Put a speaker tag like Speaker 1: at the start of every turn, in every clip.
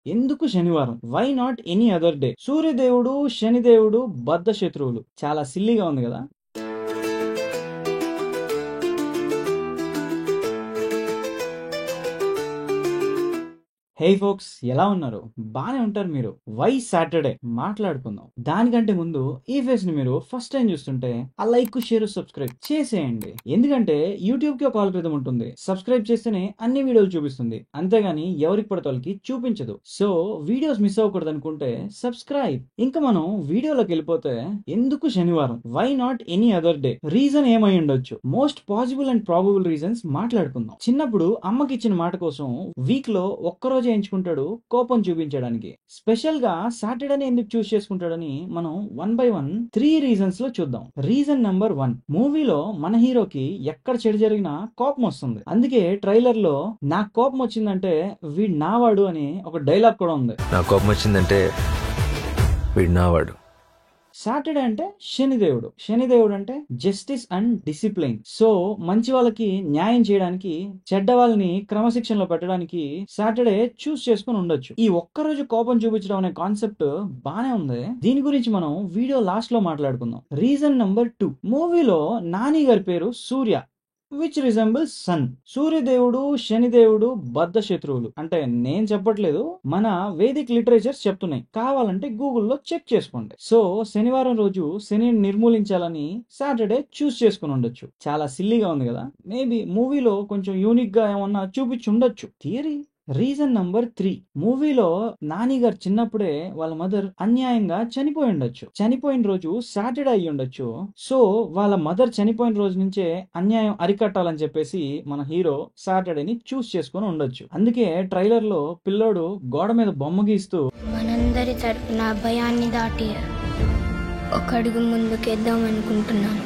Speaker 1: ఎందుకు శనివారం? Why not any other day? సూర్యదేవుడు, శనిదేవుడు బద్ధ శత్రువులు. చాలా సిల్లీగా ఉంది కదా? హే ఫోక్స్, ఎలా ఉన్నారు? బానే ఉంటారు మీరు. వై సాటర్డే మాట్లాడుకుందాం. దానికంటే ముందు ఈ ఫేస్ ని మీరు ఫస్ట్ టైం చూస్తుంటే ఆ లైక్, షేర్, సబ్స్క్రైబ్ చేసేయండి. ఎందుకంటే యూట్యూబ్ కి ఒక ఆల్గోరిథం ఉంటుంది. సబ్స్క్రైబ్ చేస్తేనే అన్ని వీడియోలు చూపిస్తుంది, అంతేగాని ఎవరికి పడితే వాళ్ళకి చూపించదు. సో వీడియోస్ మిస్ అవ్వకూడదు అనుకుంటే సబ్స్క్రైబ్. ఇంకా మనం వీడియోలోకి వెళ్ళిపోతే, ఎందుకు శనివారం? Why not any other day? Reason ఏమై ఉండొచ్చు? Most possible and probable reasons మాట్లాడుకుందాం. చిన్నప్పుడు అమ్మకి ఇచ్చిన మాట కోసం వీక్ లో ఒక్కరోజు ఎంచుకుంటాడు కోపం చూపించడానికి. స్పెషల్ గా సాటర్డే ఎందుకు చూస్ చేసుకుంటాడని మనం 1 by 1 3 రీజన్స్ లో చూద్దాం. రీజన్ నెంబర్ 1, మూవీలో మన హీరోకి ఎక్కడ చెడు జరిగినా కోపం వస్తుంది. అందుకే ట్రైలర్ లో నాకు కోపం వచ్చిందంటే వీడు నావాడు అని ఒక డైలాగ్ కూడా ఉంది.
Speaker 2: నా కోపం వచ్చిందంటే వీడు నావాడు.
Speaker 1: సాటర్డే అంటే శనిదేవుడు. శనిదేవుడు అంటే జస్టిస్ అండ్ డిసిప్లిన్. సో మంచి వాళ్ళకి న్యాయం చేయడానికి, చెడ్డ వాళ్ళని క్రమశిక్షణలో పెట్టడానికి సాటర్డే చూస్ చేసుకుని ఉండొచ్చు. ఈ ఒక్కరోజు కోపం చూపించడం అనే కాన్సెప్ట్ బానే ఉంది. దీని గురించి మనం వీడియో లాస్ట్ లో మాట్లాడుకుందాం. రీజన్ నెంబర్ 2, మూవీలో నాని గారి పేరు సూర్య, విచ్ రిజెంబుల్స్ సన్. సూర్యదేవుడు, శనిదేవుడు బద్ధ శత్రువులు అంటే నేను చెప్పట్లేదు, మన వేదిక్ లిటరేచర్స్ చెప్తున్నాయి. కావాలంటే గూగుల్లో చెక్ చేసుకోండి. సో శనివారం రోజు శనిని నిర్మూలించాలని సాటర్డే చూస్ చేసుకుని ఉండొచ్చు. చాలా సిల్లీగా ఉంది కదా? మేబీ మూవీలో కొంచెం యూనిక్ గా ఏమన్నా చూపించి ఉండొచ్చు. థియరీ. రీజన్ నంబర్ 3, మూవీలో నాని గారు చిన్నప్పుడే వాళ్ళ మదర్ అన్యాయంగా చనిపోయి ఉండొచ్చు. చనిపోయిన రోజు సాటర్డే అయ్యి ఉండొచ్చు. సో వాళ్ళ మదర్ చనిపోయిన రోజు నుంచే అన్యాయం అరికట్టాలని చెప్పేసి మన హీరో సాటర్డేని చూస్ చేసుకుని ఉండొచ్చు. అందుకే ట్రైలర్ లో పిల్లోడు గోడ మీద బొమ్మ గీస్తూ
Speaker 3: మనందరి తరపున భయాన్ని దాటి ఒక అడుగు ముందుకేద్దాం అనుకుంటున్నాను.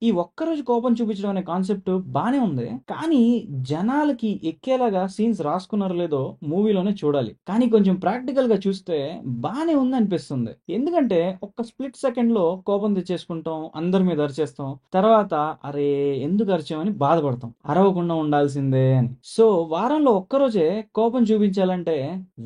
Speaker 1: ఈ ఒక్కరోజు కోపం చూపించడం అనే కాన్సెప్ట్ బానే ఉంది, కానీ జనాలకి ఎక్కేలాగా సీన్స్ రాసుకున్నారో లేదో మూవీలోనే చూడాలి. కానీ కొంచెం ప్రాక్టికల్ గా చూస్తే బానే ఉంది అనిపిస్తుంది. ఎందుకంటే ఒక్క స్ప్లిట్ సెకండ్ లో కోపం తెచ్చేసుకుంటాం, అందరి మీద అరిచేస్తాం, తర్వాత అరే ఎందుకు అరిచామని బాధపడతాం, అరవకుండా ఉండాల్సిందే అని. సో వారంలో ఒక్కరోజే కోపం చూపించాలంటే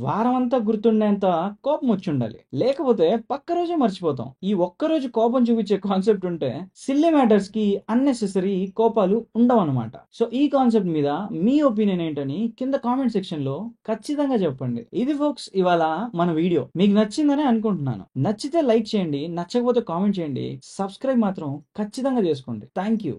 Speaker 1: వారం అంతా గుర్తుండేంత కోపం వచ్చి ఉండాలి, లేకపోతే పక్క రోజే మర్చిపోతాం. ఈ ఒక్కరోజు కోపం చూపించే కాన్సెప్ట్ ఉంటే సిల్లీ మ్యాటర్స్ కి అన్నెసెసరీ కోపాలు ఉండవన్నమాట. సో ఈ కాన్సెప్ట్ మీద మీ ఒపీనియన్ ఏంటని కింద కామెంట్ సెక్షన్ లో ఖచ్చితంగా చెప్పండి. ఇది ఫోక్స్ ఇవాళ మన వీడియో. మీకు నచ్చిందని అనుకుంటున్నాను. నచ్చితే లైక్ చేయండి, నచ్చకపోతే కామెంట్ చేయండి, సబ్స్క్రైబ్ మాత్రం ఖచ్చితంగా చేసుకోండి. Thank you.